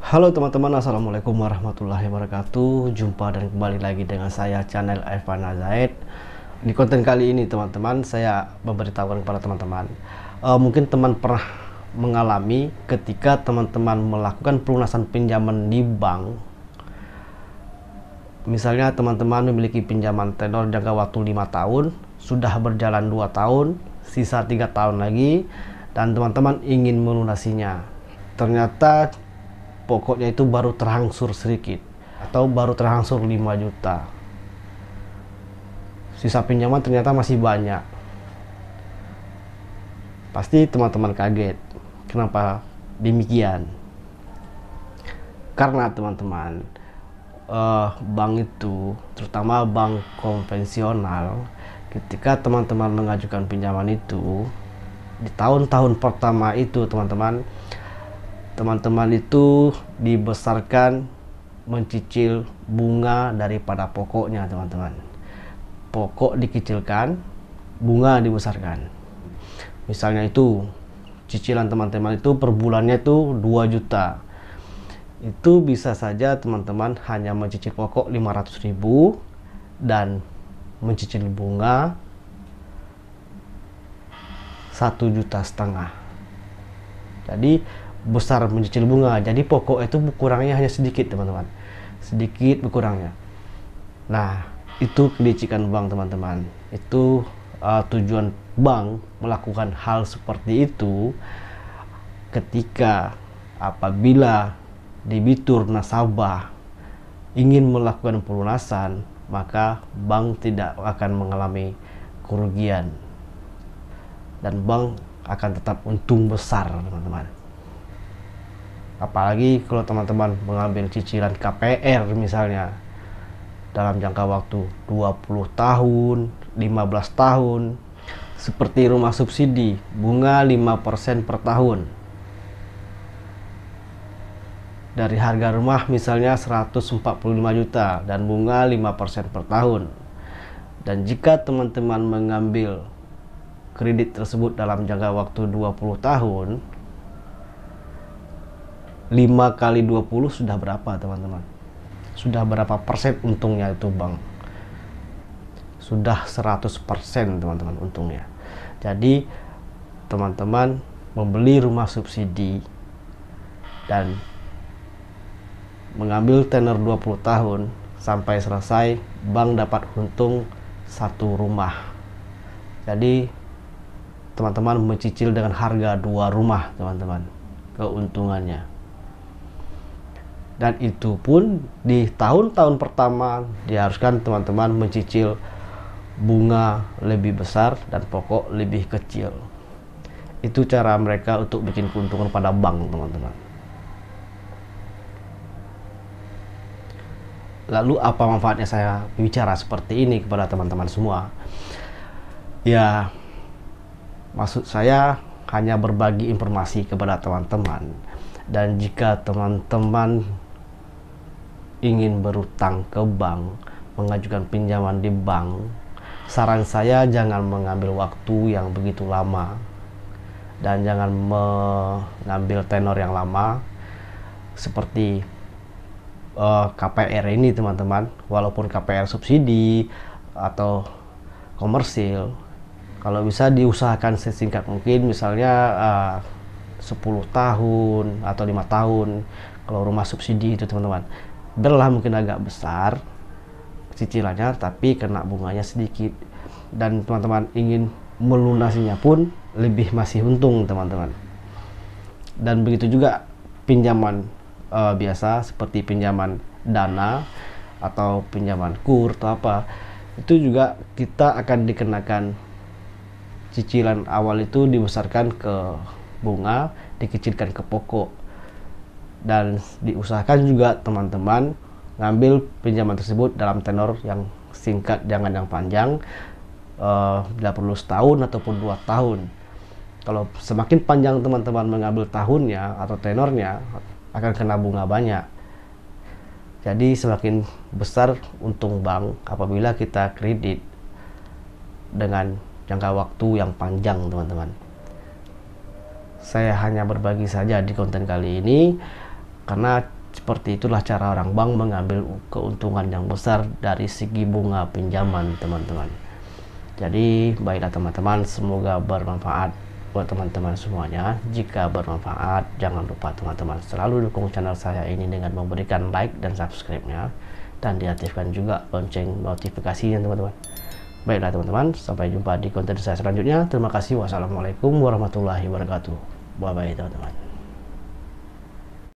Halo teman-teman, assalamualaikum warahmatullahi wabarakatuh. Jumpa dan kembali lagi dengan saya, channel Irfan Zaid. Di konten kali ini teman-teman, saya memberitahukan kepada teman-teman, mungkin teman pernah mengalami ketika teman-teman melakukan pelunasan pinjaman di bank. Misalnya teman-teman memiliki pinjaman tenor jangka waktu 5 tahun, sudah berjalan 2 tahun, sisa 3 tahun lagi, dan teman-teman ingin melunasinya. Ternyata pokoknya itu baru terangsur sedikit, atau baru terangsur 5 juta. Sisa pinjaman ternyata masih banyak. Pasti teman-teman kaget. Kenapa demikian? Karena teman-teman, bank itu, terutama bank konvensional, ketika teman-teman mengajukan pinjaman itu, di tahun-tahun pertama itu teman-teman itu dibesarkan mencicil bunga daripada pokoknya teman-teman. Pokok dikecilkan, bunga dibesarkan. Misalnya itu cicilan teman-teman itu per bulannya itu 2 juta. Itu bisa saja teman-teman hanya mencicil pokok 500.000 dan mencicil bunga 1,5 juta. Jadi besar mencicil bunga, jadi pokok itu kurangnya hanya sedikit teman-teman, sedikit berkurangnya. Nah, itu kelicikan bank teman-teman. Itu tujuan bank melakukan hal seperti itu ketika apabila debitur nasabah ingin melakukan pelunasan, maka bank tidak akan mengalami kerugian dan bank akan tetap untung besar teman-teman. Apalagi kalau teman-teman mengambil cicilan KPR misalnya dalam jangka waktu 20 tahun, 15 tahun, seperti rumah subsidi, bunga 5% per tahun. Dari harga rumah misalnya 145 juta dan bunga 5% per tahun. Dan jika teman-teman mengambil kredit tersebut dalam jangka waktu 20 tahun, 5 kali 20 sudah berapa teman-teman? Sudah berapa persen untungnya itu bank? Sudah 100% teman-teman untungnya. Jadi teman-teman membeli rumah subsidi dan mengambil tenor 20 tahun sampai selesai, bank dapat untung 1 rumah. Jadi teman-teman mencicil dengan harga 2 rumah teman-teman keuntungannya. Dan itu pun di tahun-tahun pertama diharuskan teman-teman mencicil bunga lebih besar dan pokok lebih kecil. Itu cara mereka untuk bikin keuntungan pada bank teman-teman. Lalu apa manfaatnya saya bicara seperti ini kepada teman-teman semua? Ya, maksud saya hanya berbagi informasi kepada teman-teman. Dan jika teman-teman ingin berutang ke bank, mengajukan pinjaman di bank, saran saya jangan mengambil waktu yang begitu lama dan jangan mengambil tenor yang lama seperti KPR ini teman-teman. Walaupun KPR subsidi atau komersil, kalau bisa diusahakan sesingkat mungkin, misalnya 10 tahun atau 5 tahun kalau rumah subsidi itu teman-teman. Biarlah mungkin agak besar cicilannya tapi kena bunganya sedikit, dan teman-teman ingin melunasinya pun lebih masih untung teman-teman. Dan begitu juga pinjaman biasa seperti pinjaman dana atau pinjaman kur atau apa, itu juga kita akan dikenakan cicilan awal itu dibesarkan ke bunga, dikecilkan ke pokok. Dan diusahakan juga teman-teman ngambil pinjaman tersebut dalam tenor yang singkat, jangan yang panjang, bila perlu setahun ataupun 2 tahun. Kalau semakin panjang teman-teman mengambil tahunnya atau tenornya, akan kena bunga banyak. Jadi semakin besar untung bank apabila kita kredit dengan jangka waktu yang panjang teman-teman. Saya hanya berbagi saja di konten kali ini karena Seperti itulah cara orang bank mengambil keuntungan yang besar dari segi bunga pinjaman, teman-teman. Jadi baiklah teman-teman, semoga bermanfaat buat teman-teman semuanya. Jika bermanfaat, jangan lupa teman-teman selalu dukung channel saya ini dengan memberikan like dan subscribe-nya, dan diaktifkan juga lonceng notifikasinya, teman-teman. Baiklah teman-teman, sampai jumpa di konten saya selanjutnya. Terima kasih. Wassalamualaikum warahmatullahi wabarakatuh. Bye bye teman-teman.